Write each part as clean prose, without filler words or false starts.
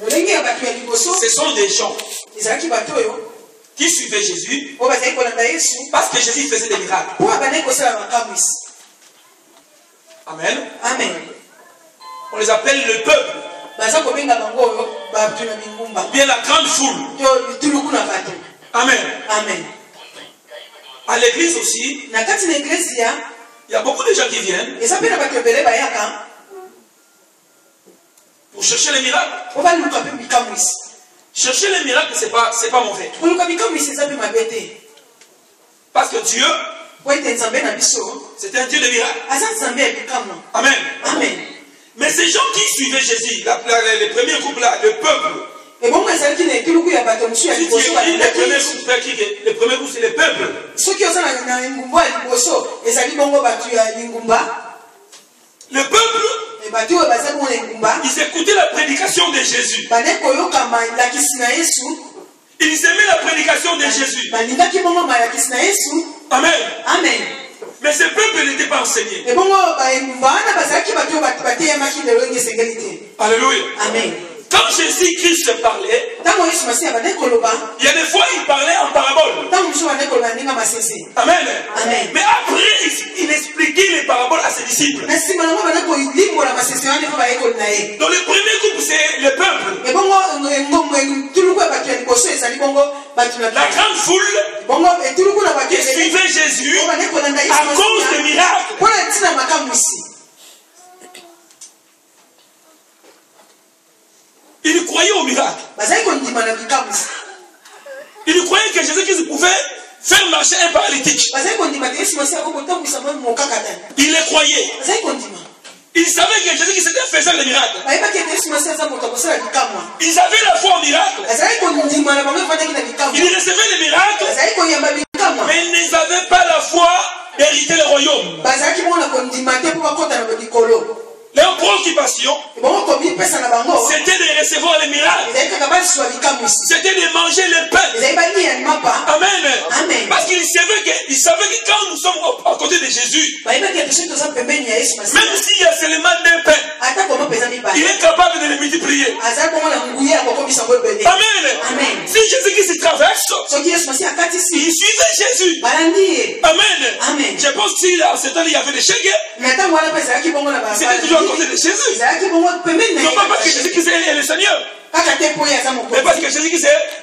Ce sont des gens qui suivaient Jésus parce que Jésus faisait des miracles. Amen. Amen. On les appelle le peuple. Bien la grande foule. Amen. Amen. À l'église aussi, il y a beaucoup de gens qui viennent pour chercher les miracles. Chercher les miracles, c'est pas mauvais. Parce que Dieu, c'est un Dieu de miracles. Amen. Amen. Mais ces gens qui suivaient Jésus, les premiers groupes là, le peuple. Le premier groupe, c'est le peuple. Le peuple, ils écoutaient la prédication de Jésus. Ils aimaient la prédication de Jésus. Amen. Amen. Mais ce peuple n'était pas enseigné. Alléluia. Amen. Quand Jésus-Christ parlait, il y a des fois il parlait en parabole. Amen. Amen. Mais après, il expliquait les paraboles à ses disciples. Donc le premier groupe, c'est le peuple. La grande foule qui suivait Jésus à cause des miracles. Il croyait au miracle. Il croyait que Jésus-Christ pouvait faire marcher un paralytique. Il le croyait. Il savait que Jésus-Christ était faisant des miracles. Ils avaient la foi au miracle. Ils recevaient les miracles, mais ils n'avaient pas la foi d'hériter le royaume. Leur préoccupation, c'était de recevoir les miracles. C'était de manger le pain. Amen. Parce qu'ils savaient que quand nous sommes à côté de Jésus, même s'il y a seulement un pain, il est capable de les multiplier. Amen. Si Jésus-Christ traverse, il suivait Jésus. Amen. Je pense que à ce temps il y avait des chèques. C'était toujours à côté de Jésus. Non pas parce que Jésus-Christ est le Seigneur, mais parce que Jésus-Christ est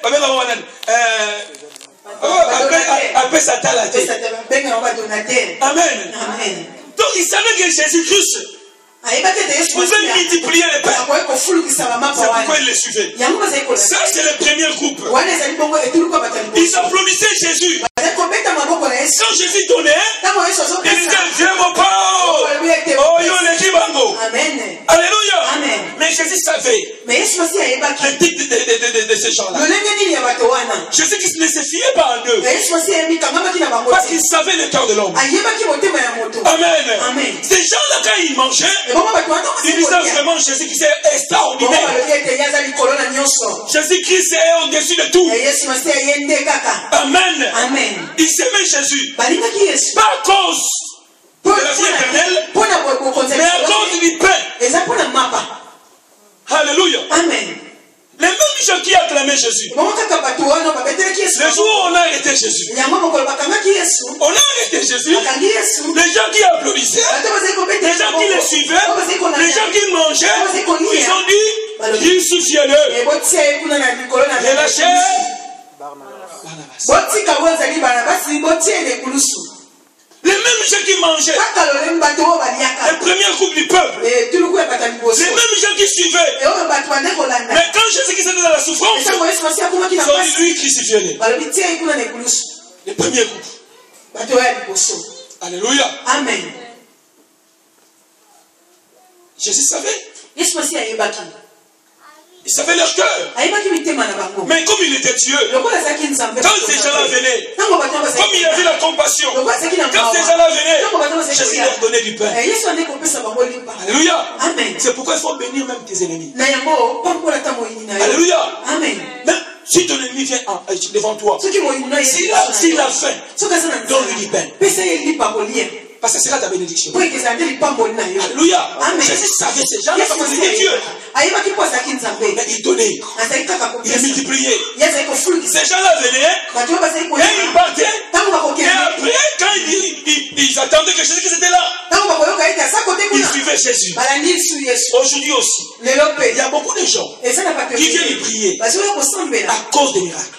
Amen. Donc il savait que Jésus-Christ pouvait multiplier les pains. C'est pourquoi il les suivait. Ça c'est le premier groupe. Ils applaudissaient Jésus. Quand Jésus donnait, il disait viens mon pain. Oh yo les kibango. Alléluia. Mais Jésus savait le type de ces gens-là. Jésus qui ne se fiait pas en eux, parce qu'il savait le cœur de l'homme. Amen. Ces gens-là quand ils mangeaient, ils disaient vraiment Jésus-Christ est extraordinaire. Jésus-Christ est au-dessus de tout. Amen. Ils aimaient Jésus. Pas à cause de la vie éternelle, mais à cause du pain. Alléluia. Amen. Les mêmes gens qui acclamaient Jésus. Le jour où on a arrêté Jésus. On a arrêté Jésus. Les gens qui applaudissaient, les gens qui le suivaient, les gens qui mangeaient, ils ont dit crucifiez-le. Relâchez Barnabas. Les mêmes gens qui mangeaient, le premier groupe du peuple, les mêmes gens qui suivaient, mais quand Jésus était dans la souffrance, ils ont dit lui crucifié-le. Le premier groupe. Alléluia. Amen. Jésus savait. Il savait leur cœur. Mais comme il était Dieu, quand ces gens-là venaient, comme il avait la compassion, quand ces gens-là venaient, Jésus leur donnait du pain. Alléluia. C'est pourquoi il faut bénir même tes ennemis. Alléluia. Même si ton ennemi vient devant toi, s'il a faim, donne-lui du pain. Parce que c'est là ta bénédiction. Alléluia. Jésus savait ces gens-là parce que c'était Dieu. Mais il donnait donner. Il est multiplié. Ces gens-là venaient, et ils partaient, et après, quand ils attendaient que Jésus était là, ils suivaient Jésus. Aujourd'hui aussi, il y a beaucoup de gens qui viennent prier à cause des miracles.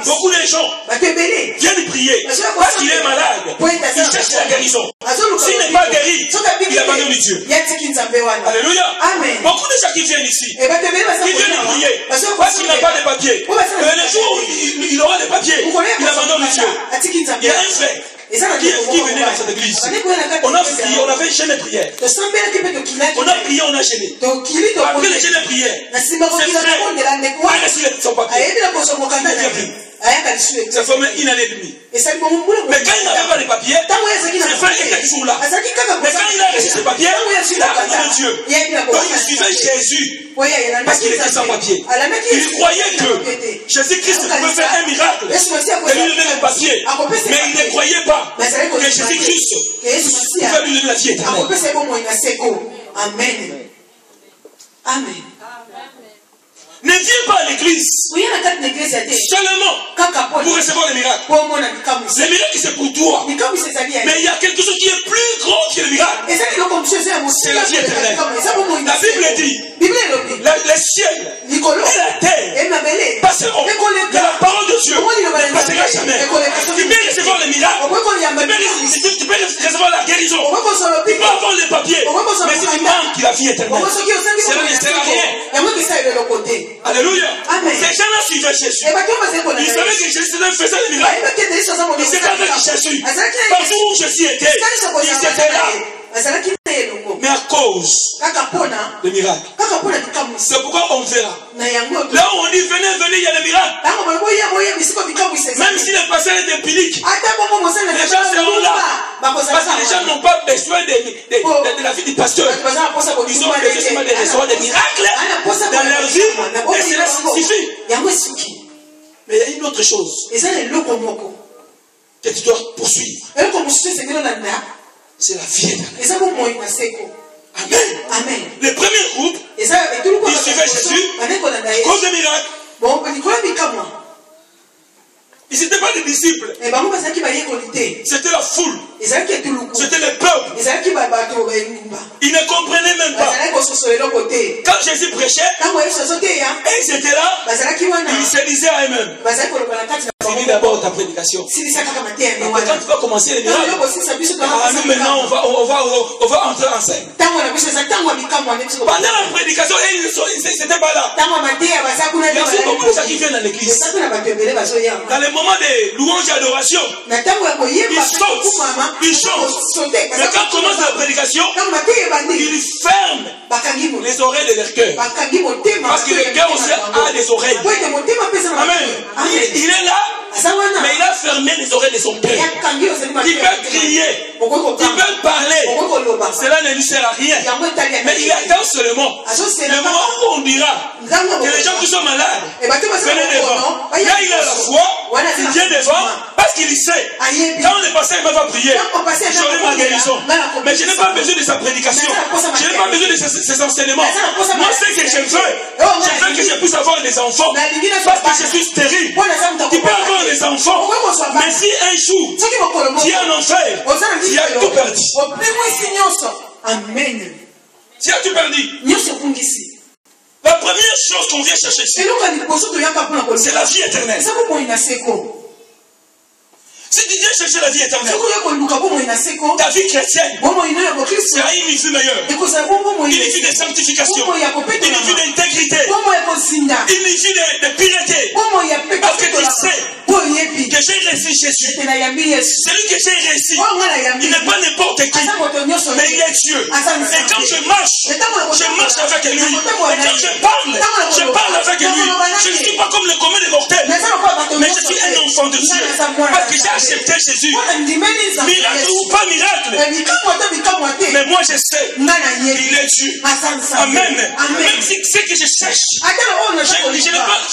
Beaucoup de gens viennent prier parce qu'il est malade. Il cherche la guérison. S'il n'est pas guéri, il abandonne Dieu. Alléluia. Amen. Beaucoup de gens qui viennent ici, qui viennent prier parce qu'il n'a pas de papier. Mais le jour où il aura des papiers, il abandonne Dieu. Il y a un frère qui venait dans cette église. On a prié, on a fait une chaîne de prière. On a prié, on a gêné. Après les chaînes de prière, ses frères ont reçu son papier. Ça formait une année et demie. Mais quand il n'avait pas de papier, ses frères étaient toujours là. Mais quand il a reçu ses papiers, il a abandonné Dieu. Donc il suivait Jésus parce qu'il était sans papier. Il croyait que Jésus-Christ pouvait faire un miracle et lui donner les papiers. Mais il ne croyait pas que Jésus-Christ pouvait lui donner la vie éternelle. Amen. Amen. Ne viens pas à l'église seulement pour recevoir les miracles. Les miracles, c'est pour toi. Mais il y a quelque chose qui est plus grand que les miracles. C'est la vie éternelle. La Bible dit, les ciels et la terre passeront, mais la parole de Dieu ne passera jamais. Tu peux recevoir les miracles, tu peux recevoir la guérison, tu peux avoir les papiers, mais si tu manques la vie éternelle, cela ne sert à rien. Alléluia. Ces gens-là suivaient Jésus. Ils savaient que Jésus faisait des miracles. Ils étaient avec Jésus. Partout où Jésus était, ils étaient là. Mais à cause des miracles. C'est pourquoi on verra. Là où on dit venez, il y a des miracles. Même si les pasteurs étaient publics, les gens seront là. Parce que les gens n'ont pas besoin de la vie du pasteur. Ils ont besoin de recevoir des miracles dans leur vie. Et cela suffit. Mais il y a une autre chose que tu dois poursuivre. C'est la vie éternelle. Amen. Amen. Le premier groupe, ils suivaient Jésus cause des miracles. Ils n'étaient pas des disciples. C'était la foule. C'était le peuple. Ils ne comprenaient même pas. Quand Jésus prêchait, et ils étaient là, ils se disaient à eux-mêmes. Finis d'abord ta prédication. Quand tu vas commencer les miracles, nous maintenant on va entrer en scène. Pendant la prédication, ils n'étaient pas là. Il y a aussi beaucoup de gens qui viennent dans l'église. Dans les moments de louange et d'adoration, ils sautent, ils chantent. Mais quand commence la prédication, ils ferment les oreilles de leur cœur. Parce que le cœur aussi a des oreilles. Amen. Il est là. Mais il a fermé les oreilles de son cœur. Il peut crier, il peut parler. Cela ne lui sert à rien. Mais il attend seulement le moment où on dira que les gens qui sont malades venez devant. Là, il a la foi, il vient devant parce qu'il sait. Quand le pasteur va prier, j'aurai ma guérison. Mais je n'ai pas besoin de sa prédication. Je n'ai pas besoin de ses enseignements. Moi, ce que je veux que je puisse avoir des enfants parce que je suis stérile. Tu peux avoir des enfants, mais si un jour tu es en enfer, tu as tout perdu. Amen. Tu as tout perdu. La première chose qu'on vient chercher ici, c'est la vie éternelle. Si tu viens chercher la vie éternelle, ta vie chrétienne sera une vie meilleure, une vie de sanctification, une vie d'intégrité, une vie de pureté. Parce que tu sais que j'ai réussi Jésus. Celui que j'ai réussi, il n'est pas n'importe qui, mais il est Dieu. Et quand je marche avec lui. Et quand je parle avec lui. Je ne suis pas comme le commun des mortels, mais je suis un enfant de Dieu. Parce que j'ai accepté Jésus. Miracle ou pas miracle, mais moi je sais qu'il est Dieu. Amen. Même si c'est que je cherche,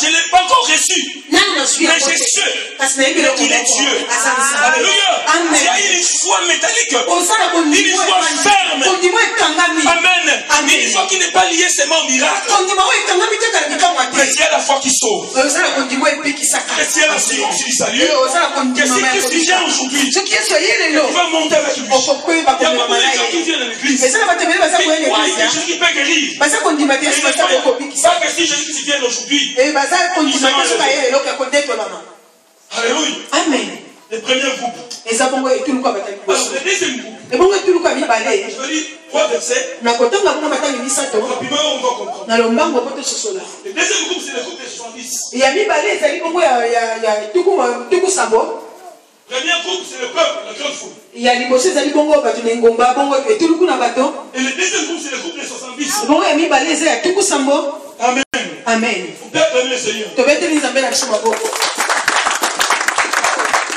je ne l'ai pas encore reçu, mais je sais qu'il est Dieu. Alléluia. Il y a une foi métallique, une foi ferme. Amen. Une foi qui n'est pas liée seulement au miracle. sauve. Que si elle a su du salut, que si Christ vient aujourd'hui, il va monter avec lui. Il y a pas mal de gens qui viennent à l'église. Qui croient que Jésus peut guérir. Pas que si Jésus vient aujourd'hui, il sera heureux. Alléluia. Amen. Le premier groupe. Alors, le deuxième groupe. Je veux dire 3 versets. Rapidement, on va comprendre. Le deuxième groupe, c'est le groupe des 70. Premier groupe, c'est le peuple, la grande foule. Et le deuxième groupe, c'est le groupe des 70. Amen. Amen. Vous pouvez acclamer le Seigneur.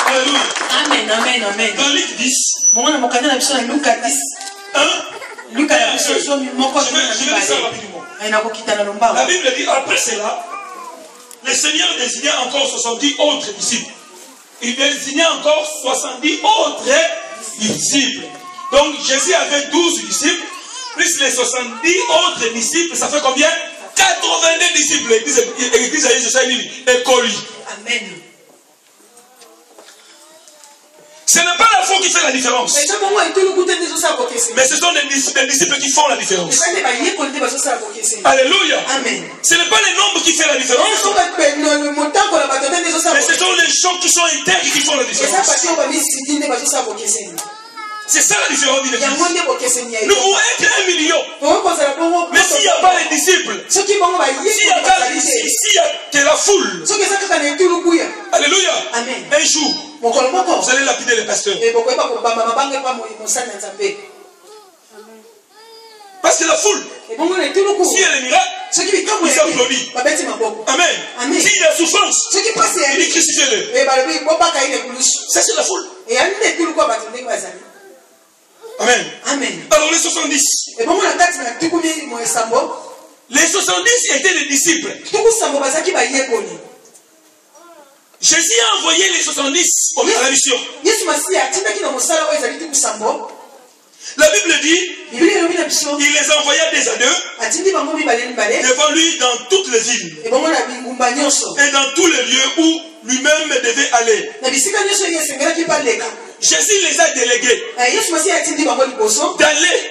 Alléluia. Amen, amen, amen. Dans Luc 10. Je vais lire ça rapidement. La Bible dit, après cela, le Seigneur désigna encore 70 autres disciples. Il désigna encore 70 autres disciples. Donc Jésus avait 12 disciples, plus les 70 autres disciples, ça fait combien? 82 disciples. L'église a dit, école. Amen. Ce n'est pas la foi qui fait la différence. Mais ce sont des disciples qui font la différence. Alléluia. Amen. Ce n'est pas les nombres qui font la différence. Mais ce sont les gens qui sont intègres qui font la différence. C'est ça la différence de l'église. Nous pouvons être 1 million. Mais s'il n'y a pas les disciples, s'il y a que la foule, alléluia, amen. Un jour, vous allez lapider les pasteurs. Parce que la foule, si elle est miracle, ils applaudissent. Amen. S'il y a souffrance, il dit crucifiez-le. Ça c'est la foule. Amen. Amen. Alors les 70. Les 70 étaient les disciples. Jésus a envoyé les 70 à la mission. La Bible dit, il les envoya des à deux devant lui dans toutes les villes et dans tous les lieux où lui-même devait aller. Jésus les a délégués d'aller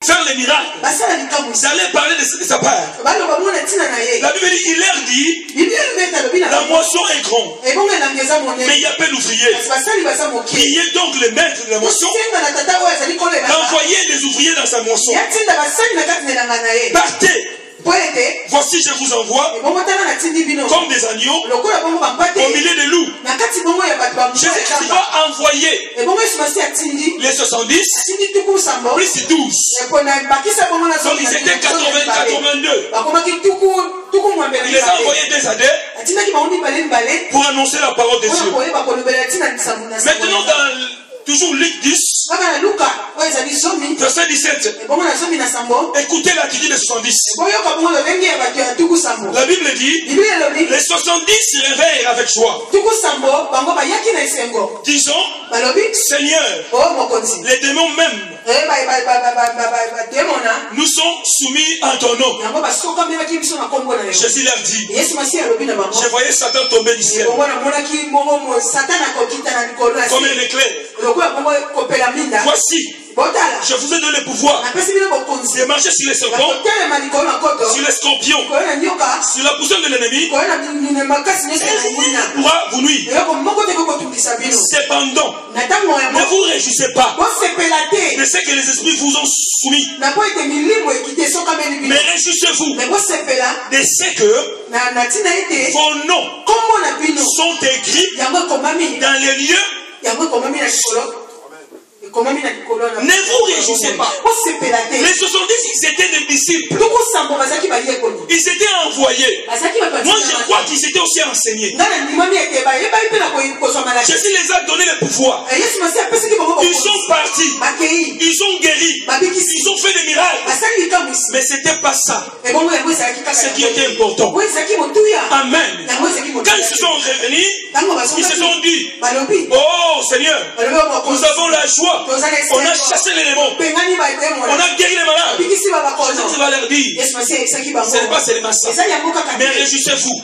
faire les miracles, d'aller parler de sa part. La Bible dit, il leur dit, la moisson est grande, mais il y a peu d'ouvriers. Priez donc le maître de la moisson d'envoyer des ouvriers dans sa moisson. Partez. Voici je vous envoie comme des agneaux au milieu des loups. Jésus va envoyer les 70 plus 12. Donc ils étaient 82. Il les a envoyés des à deux pour annoncer la parole de Dieu. Maintenant toujours Luc 10 verset 17. Écoutez l'attitude des 70. La Bible dit, les 70 se réveillent avec joie, disons, Seigneur, les démons même nous sont soumis à ton nom. Jésus leur dit, je voyais Satan tomber du ciel comme un éclair. Voici, je vous ai donné le pouvoir de marcher sur les serpents, sur les scorpions, sur la poussière de l'ennemi, et rien ne pourra vous nuire. Cependant, ne vous réjouissez pas de ce que les esprits vous ont soumis, mais réjouissez-vous de ce que vos noms sont écrits dans les lieux. Ne vous réjouissez pas. Les 70, ils étaient des disciples. Ils étaient envoyés. Moi, je crois qu'ils étaient aussi enseignés. Jésus les a donné le pouvoir. Ils sont partis. Ils ont guéri. Ils ont fait des miracles. Mais ce n'était pas ça. Ce qui était important. Amen. Quand ils se sont revenus, ils se sont dit, oh Seigneur, nous avons la joie fois, on a chassé les démons. On a guéri les malades. Jésus va leur dire, ce n'est pas seulement ça. Mais réjouissez-vous.